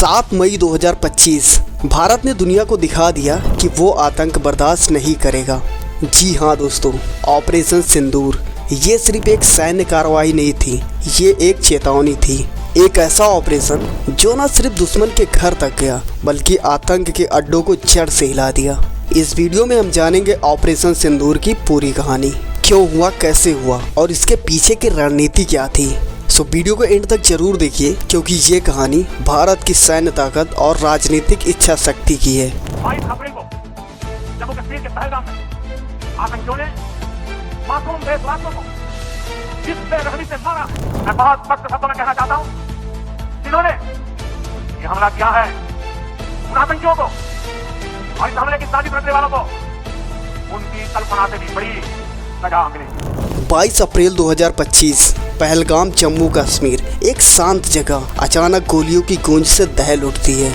7 मई 2025 भारत ने दुनिया को दिखा दिया कि वो आतंक बर्दाश्त नहीं करेगा। जी हाँ दोस्तों, ऑपरेशन सिंदूर ये सिर्फ एक सैन्य कार्रवाई नहीं थी, ये एक चेतावनी थी। एक ऐसा ऑपरेशन जो न सिर्फ दुश्मन के घर तक गया बल्कि आतंक के अड्डों को जड़ से हिला दिया। इस वीडियो में हम जानेंगे ऑपरेशन सिंदूर की पूरी कहानी, क्यों हुआ, कैसे हुआ और इसके पीछे की रणनीति क्या थी। सो वीडियो को एंड तक जरूर देखिए क्योंकि ये कहानी भारत की सैन्य ताकत और राजनीतिक इच्छा शक्ति की है। 22 अप्रैल को जम्मू कश्मीर के पहलगाम में आतंकियों ने मासूम देशवासियों को जिस बेरहमी से मारा, मैं बहुत सख्त शब्दों में कहना चाहता हूँ, जिन्होंने ये हमला किया है उन आतंकियों को और इस हमले की साजिश रचने वालों को उनकी कल्पना से भी बड़ी सजा मिली। 22 अप्रैल 2025 पहलगाम जम्मू कश्मीर, एक शांत जगह अचानक गोलियों की गूंज से दहल उठती है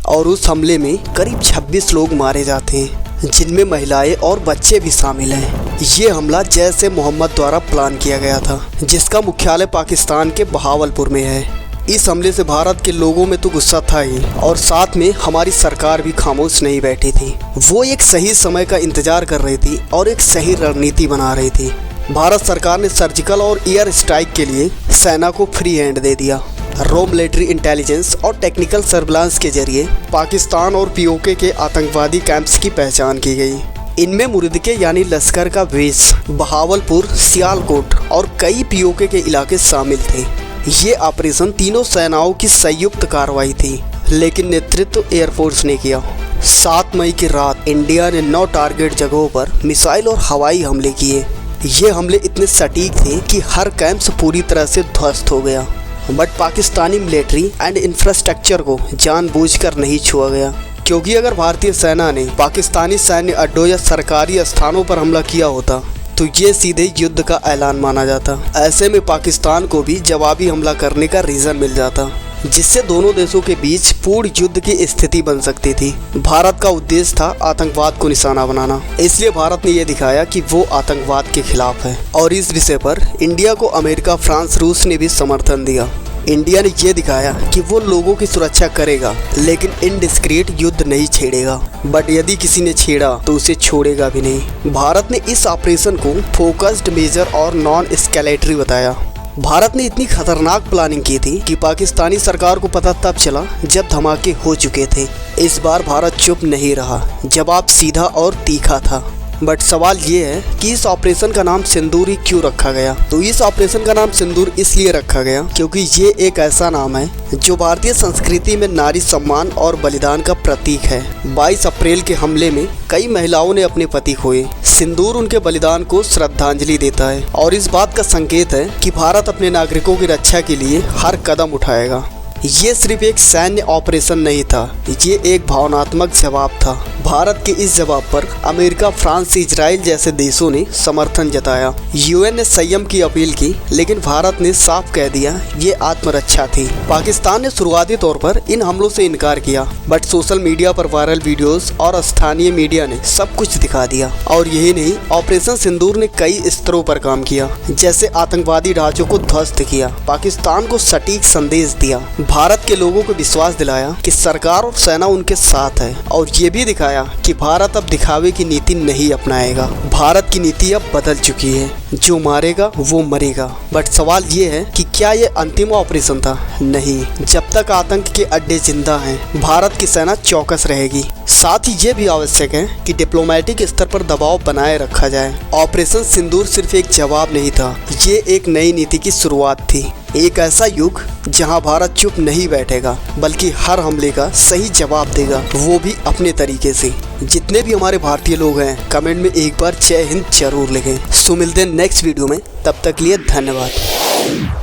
और उस हमले में करीब 26 लोग मारे जाते हैं, जिनमें महिलाएं और बच्चे भी शामिल हैं। ये हमला जैश ए मोहम्मद द्वारा प्लान किया गया था, जिसका मुख्यालय पाकिस्तान के बहावलपुर में है। इस हमले से भारत के लोगों में तो गुस्सा था ही और साथ में हमारी सरकार भी खामोश नहीं बैठी थी। वो एक सही समय का इंतजार कर रही थी और एक सही रणनीति बना रही थी। भारत सरकार ने सर्जिकल और एयर स्ट्राइक के लिए सेना को फ्री हैंड दे दिया। रो मिलिट्री इंटेलिजेंस और टेक्निकल सर्विलांस के जरिए पाकिस्तान और पीओके के आतंकवादी कैंप्स की पहचान की गई। इनमें मुर्दके यानी लश्कर का बेस, बहावलपुर, सियालकोट और कई पीओके के इलाके शामिल थे। ये ऑपरेशन तीनों सेनाओं की संयुक्त कार्रवाई थी, लेकिन नेतृत्व एयरफोर्स ने किया। 7 मई की रात इंडिया ने 9 टारगेट जगहों पर मिसाइल और हवाई हमले किए। ये हमले इतने सटीक थे कि हर कैंप पूरी तरह से ध्वस्त हो गया, but Pakistani military and infrastructure को जानबूझकर नहीं छुआ गया, क्योंकि अगर भारतीय सेना ने पाकिस्तानी सैन्य अड्डों या सरकारी स्थानों पर हमला किया होता तो ये सीधे युद्ध का ऐलान माना जाता। ऐसे में पाकिस्तान को भी जवाबी हमला करने का रीज़न मिल जाता, जिससे दोनों देशों के बीच पूर्ण युद्ध की स्थिति बन सकती थी। भारत का उद्देश्य था आतंकवाद को निशाना बनाना, इसलिए भारत ने यह दिखाया कि वो आतंकवाद के खिलाफ है और इस विषय पर इंडिया को अमेरिका, फ्रांस, रूस ने भी समर्थन दिया। इंडिया ने यह दिखाया कि वो लोगों की सुरक्षा करेगा लेकिन इनडिस्क्रीट युद्ध नहीं छेड़ेगा, बट यदि किसी ने छेड़ा तो उसे छोड़ेगा भी नहीं। भारत ने इस ऑपरेशन को फोकस्ड, मेजर और नॉन एस्केलेटरी बताया। भारत ने इतनी खतरनाक प्लानिंग की थी कि पाकिस्तानी सरकार को पता तब चला जब धमाके हो चुके थे। इस बार भारत चुप नहीं रहा, जवाब सीधा और तीखा था। बट सवाल ये है कि इस ऑपरेशन का नाम सिंदूर ही क्यों रखा गया। तो इस ऑपरेशन का नाम सिंदूर इसलिए रखा गया क्योंकि ये एक ऐसा नाम है जो भारतीय संस्कृति में नारी सम्मान और बलिदान का प्रतीक है। 22 अप्रैल के हमले में कई महिलाओं ने अपने पति खोए। सिंदूर उनके बलिदान को श्रद्धांजलि देता है और इस बात का संकेत है कि भारत अपने नागरिकों की रक्षा के लिए हर कदम उठाएगा। ये सिर्फ एक सैन्य ऑपरेशन नहीं था, ये एक भावनात्मक जवाब था। भारत के इस जवाब पर अमेरिका, फ्रांस, इजराइल जैसे देशों ने समर्थन जताया। यूएन ने संयम की अपील की, लेकिन भारत ने साफ कह दिया ये आत्मरक्षा थी। पाकिस्तान ने शुरुआती तौर पर इन हमलों से इनकार किया, बट सोशल मीडिया पर वायरल वीडियोस और स्थानीय मीडिया ने सब कुछ दिखा दिया। और यही नहीं, ऑपरेशन सिंदूर ने कई स्तरों पर काम किया, जैसे आतंकवादी ढांचों को ध्वस्त किया, पाकिस्तान को सटीक संदेश दिया, भारत के लोगों को विश्वास दिलाया कि सरकार और सेना उनके साथ है, और ये भी दिखाया कि भारत अब दिखावे की नीति नहीं अपनाएगा। भारत की नीति अब बदल चुकी है, जो मारेगा वो मरेगा। बट सवाल ये है कि क्या ये अंतिम ऑपरेशन था? नहीं, जब तक आतंक के अड्डे जिंदा हैं, भारत की सेना चौकस रहेगी। साथ ही ये भी आवश्यक है कि डिप्लोमेटिक स्तर पर दबाव बनाए रखा जाए। ऑपरेशन सिंदूर सिर्फ एक जवाब नहीं था, ये एक नई नीति की शुरुआत थी। एक ऐसा युग जहां भारत चुप नहीं बैठेगा बल्कि हर हमले का सही जवाब देगा, वो भी अपने तरीके से। जितने भी हमारे भारतीय लोग हैं, कमेंट में एक बार जय हिंद जरूर लिखें। सो मिलते हैं नेक्स्ट वीडियो में, तब तक लिए धन्यवाद।